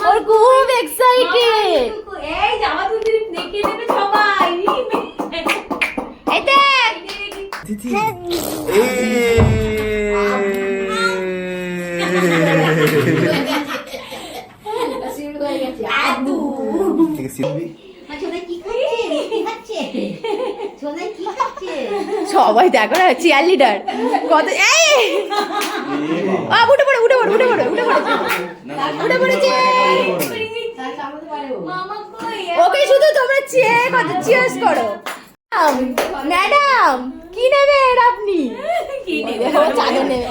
ওর খুব এক্সাইটেড। এই জামা তুলতে নেকে নেবে সবাই। এই দেখ দিদি সবাই দেখো না চিয়ার লিডার কত উঠে পড়ে উঠে পড়ে উঠে পড়ে উঠে পড়েছে উঠে পড়েছে। ওকে শুধু তোমরা চিয়ার্স করো। ম্যাডাম কি নেবেন আপনি? কি নেবে? চাদর নেবে।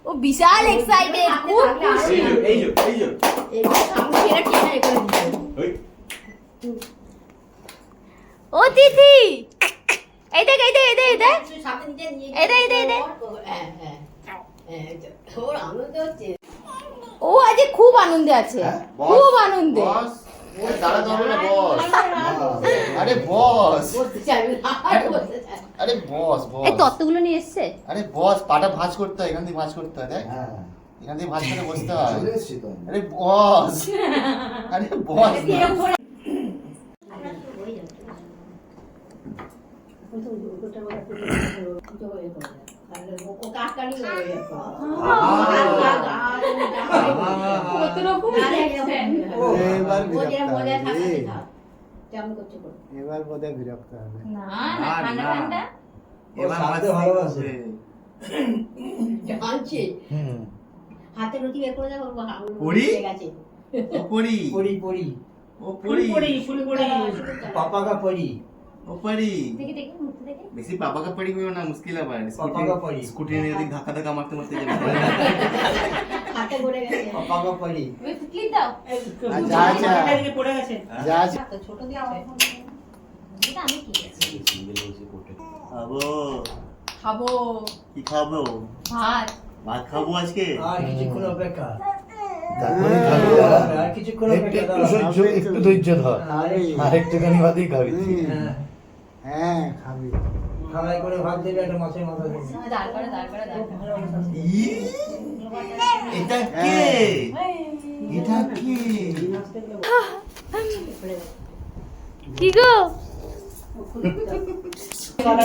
ও বিশাল এক্সাইটেড, খুব খুশি। ও দিদি এই দেখ এই দেখ এই দেখ এই দেখ এই দেখ এই দেখ ও আজ খুব আনন্দে আছে, খুব আনন্দে। দাঁড়া ধরো না বস। আরে বস, আরে বস বস এই তত্ত্বগুলো নিয়ে এসছে। আরে বস, পাটা ভাঁজ করতে হয়, এখান থেকে ভাঁজ করতে হয়। দেখ এখান থেকে ভাঁজ করে বসতে হয়। আরে বস, আরে বস এবার বোধহয় বিরক্ত হবে। হাতে রুটি বের করে দেবো। पापा का परी বেশি পাপা কা পড়ি হইও না, মুশকিল আবার पापा का परी স্কুটি নিয়ে দিক ধাক্কা ধাক্কা মারতে মারতে যাবে। হাতে পড়ে গেছে। पापा का परी ক্লিপ দাও। जा जा পড়ে গেছে। जा जा ছোট দিয়ে এটা আমি কি খাবো খাবো কি খাবো? ভাত। ভাত খাবো আজকে। আর কিছুক্ষণ অপেক্ষা তারপরে খাবি আর কিছুক্ষণ অপেক্ষা একটু ধৈর্য ধর, আর একটুখানি বাদেই খাবি। হ্যাঁ খাবি খাওয়াই করে ভাত দেবে একটা মাছের মাথা দেবে দাঁড় করে দাঁড় করে দাঁড় করে। এটা কে? এটা কে? কি গো আর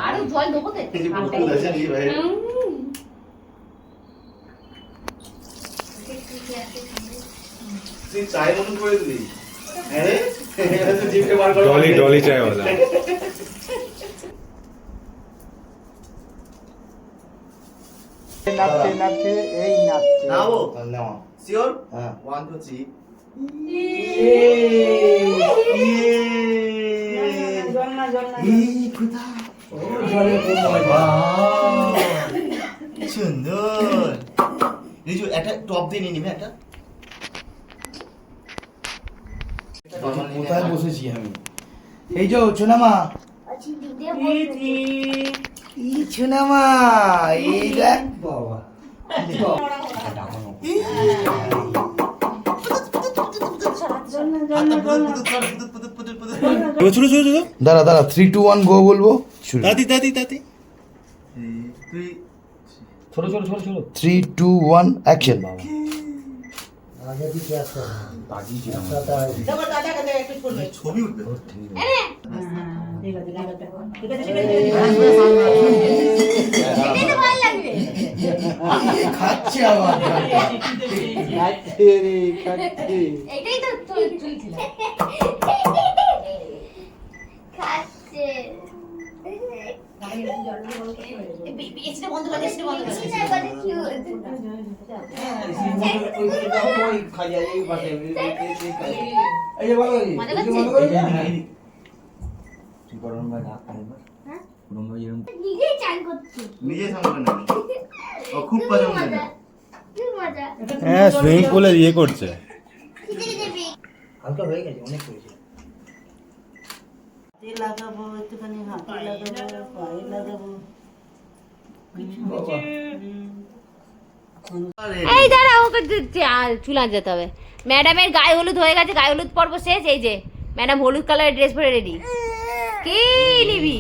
আরো জল দেবো তো। এই যে বুকুল আছে নি ভাই। তুই চাই মনে করে দিলি। আরে এটা তো জিভে বার করে डॉली डॉली चाय वाला। নাচছে নাচছে এই নাচছে নাও নেওয়া শিওর। হ্যাঁ 1 2 3 সুন্দর। এই যে একটা টপ দিয়ে নিয়ে নিবে একটা। কোথায় বসেছি আমি? এই যে সোনামা, এই সোনামা, এই দেখ বাবা छोड़ो छोड़ो छोड़ो। দাঁড়া দাঁড়া 3 2 1 গো বলবো। दादी दादी दादी। তুই छोड़ो छोड़ो छोड़ो छोड़ो। 3 2 1 অ্যাকশন। আগে কি ক্লাস করো বাজি ছিল দেবো দাদা কাছে একটু করবে। ছবি উঠবে। ঠিক আছে ঠিক আছে ঠিক আছে এটাই তো ভালো লাগবে। খাচ্ছে আবার খাচ্ছে রে খাচ্ছে এটাই তো চলছিল। খাচ্ছে। এসে বন্ধ করে এসে বন্ধ করে ওই খালি এই পাশে এই যে বলো এই মজা যে লাগছে? বন্ধ করে তুই গরম ভাই না খাইবা গরম ভাই এরকম নিজেই চান করছি। নিজে সামনে না। ও খুব পছন্দ না। কি মজা। হ্যাঁ সুইমিং পুলে ইয়ে করছে। খিচুড়ি দেবি। হালকা হয়ে গেছে অনেক করেছে তেল লাগাবো একটুখানি হাতে লাগাবো পায়ে লাগাবো এই দাঁড়া ওকে চুলা যেতে হবে। ম্যাডামের গায়ে হলুদ হয়ে গেছে, গায়ে হলুদ পর্ব শেষ। এই যে ম্যাডাম হলুদ কালারের ড্রেস পরে রেডি। কি নিবি?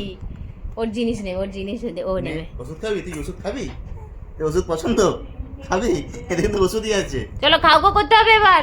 ওর জিনিস নেবে, ওর জিনিস ও নেবে। ওষুধ খাবি? তুই ওষুধ খাবি? তোর ওষুধ পছন্দ? খাবি? এতে কিন্তু ওষুধই আছে। চলো খাও গো করতে হবে এবার।